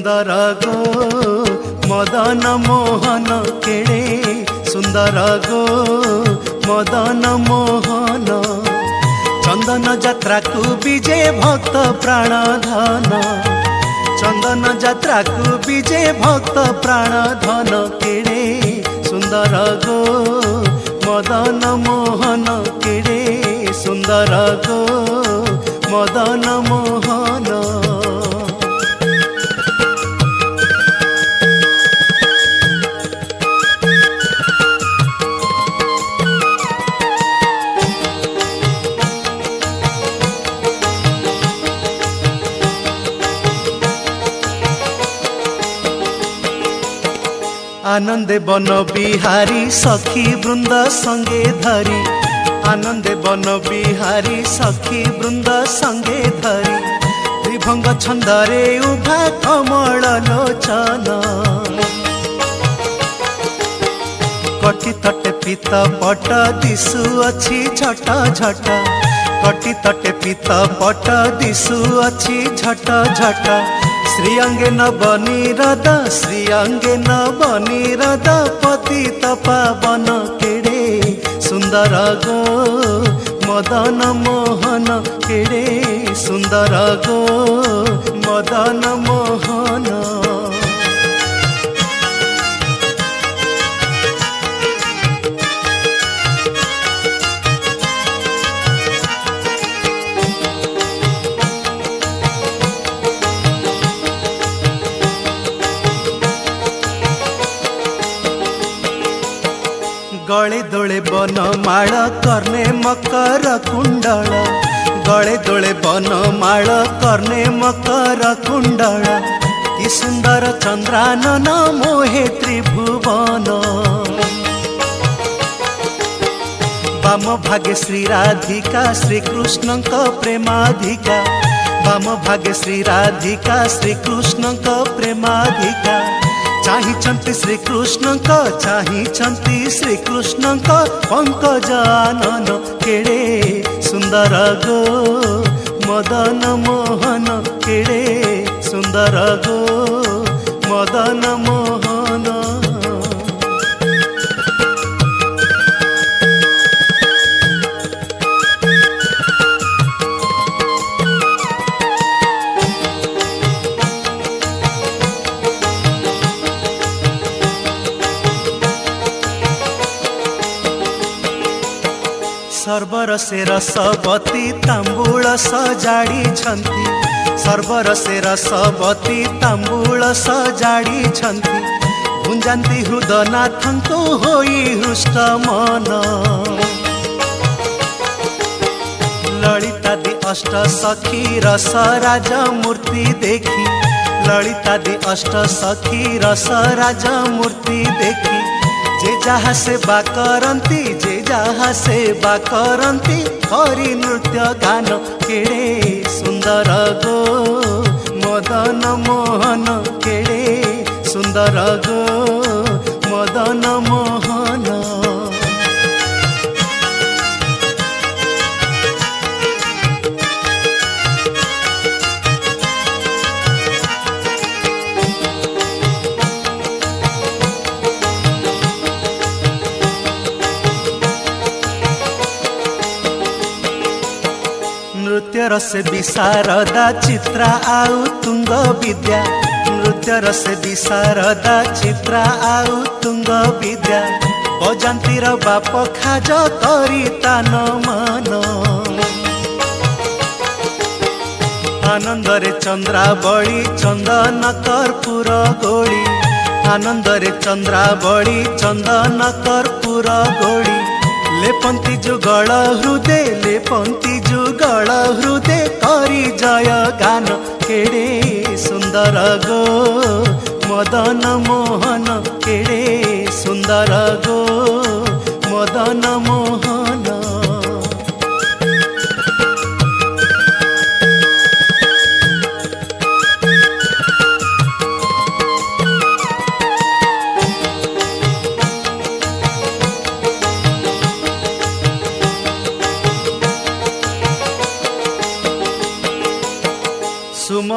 सुंदर गो मदन मोहन केड़े सुंदर गो मदन मोहन चंदन यात्रा को विजे भक्त प्राण धन चंदन यात्रा को विजे भक्त प्राण धन केड़े सुंदर गो मदन मोहन केड़े सुंदर गो मदन मोहन। आनंदे बन बिहारी सखी वृंद संगे धरी आनंदे बन बिहारी सखी वृंद संगे धरी त्रिभंग छंदरे उभा कमल लोचन कटी तटे पीत पट दिशु अच्छी झट झट कटी तटे पीत पट दिशु अच्छी झट झट श्रीअंगे नवनीरद श्रीअंगे नवनीरद पतित पावन केड़े सुंदर गो मदन मोहन केड़े सुंदर गो मदन मोहन। गले दोले बन माल कर्णे मकर कुंडल गले दोले बन माल कर्णे मकर कुंडल कि सुंदर चंद्रानन मोहे त्रिभुवन वाम भागे श्री राधिका श्री कृष्ण प्रेमाधिका वाम भागे श्री राधिका श्री कृष्ण प्रेमाधिका चाहिंचंती श्री कृष्ण चाहिंचंती श्री कृष्ण पंकजानन केड़े सुंदर गो मदन मोहन केड़े सुंदर गो मदन मोहन। सर्वर से रसवती तांबूल सजाड़ी छंती सर्वर से रसवती तांबूल सजाड़ी छंती गुंजाती हृदनाथ को होई हृष्ट मन ललितादि अष्ट सखी रस राज मूर्ति देखी ललितादि अष्ट सखी रस राज मूर्ति देखी जे जहा से बा करंती जे जहा से बा करंती करी नृत्य गान केड़े सुंदर गो मदन मोहन केड़े सुंदर गो मदन मोहन। नृत्य रसे विशारदा चित्रा आउ तुंग विद्या नृत्य रसे विशारदा चित्रा आउ तुंग विद्या बजांतीर बाप खाज करी तान मान आनंदरे चंद्रावली चंदन कर्पूर गोली आनंदरे चंद्रावली चंदन कर्पूर गोली लेपंती जुगल हृदय करी जय गान केड़े सुंदर गो मदन मोहन केड़े सुंदर गो मदन मोहन।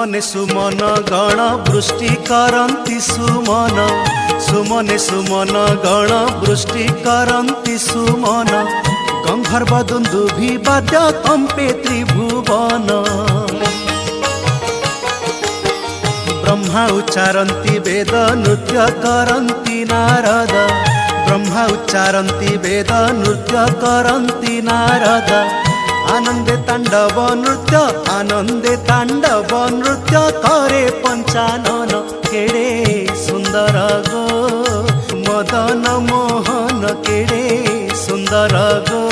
सुमने सुमन गण वृष्टि करन्ति सुमन सुमने सुमन गण वृष्टि करन्ति सुमन गंधर्व दुन्दुभि वाद्य कम्पे त्रिभुवन ब्रह्मा उच्चारन्ति वेद नृत्य करन्ति नारद ब्रह्मा उच्चारन्ति वेद नृत्य करन्ति नारद आनंदे तांडव नृत्य करे पंचानन केड़े सुंदर गो मदन मोहन केड़े सुंदर गो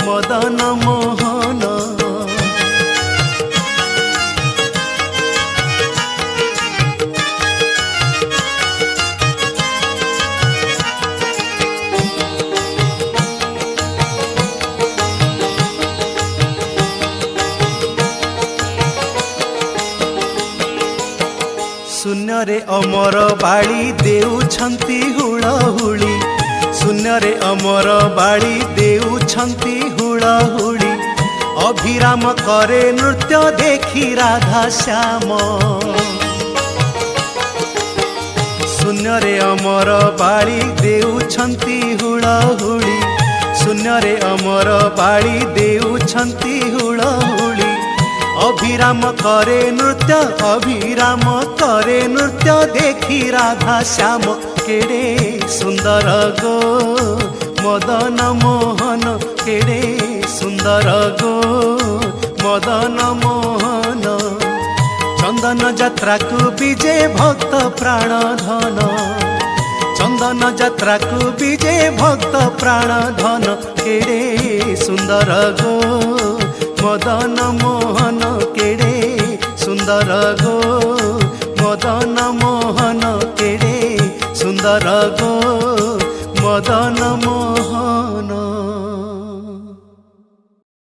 मदन मोहन शून्य रे अमर बाड़ी देउछंती हुड़हुड़ी शून्य रे अमर बाड़ी देउछंती हुड़हुड़ी अभिराम करे नृत्य देखी राधा श्याम शून्य रे अमर बाड़ी देउछंती हुड़हुड़ी शून्य रे अमर बाड़ी देउछंती हुड़हुड़ी अभिराम करे नृत्य देखी राधा श्याम केड़े सुंदर गो मदन मोहन केड़े सुंदर गो मदन मोहन चंदन यात्रा को विजे भक्त प्राण धन चंदन यात्रा को विजे भक्त प्राण धन केड़े सुंदर गो मदन मोहन केड़े सुंदर गो मदन मोहन केड़े सुंदर गो मदन मोहन।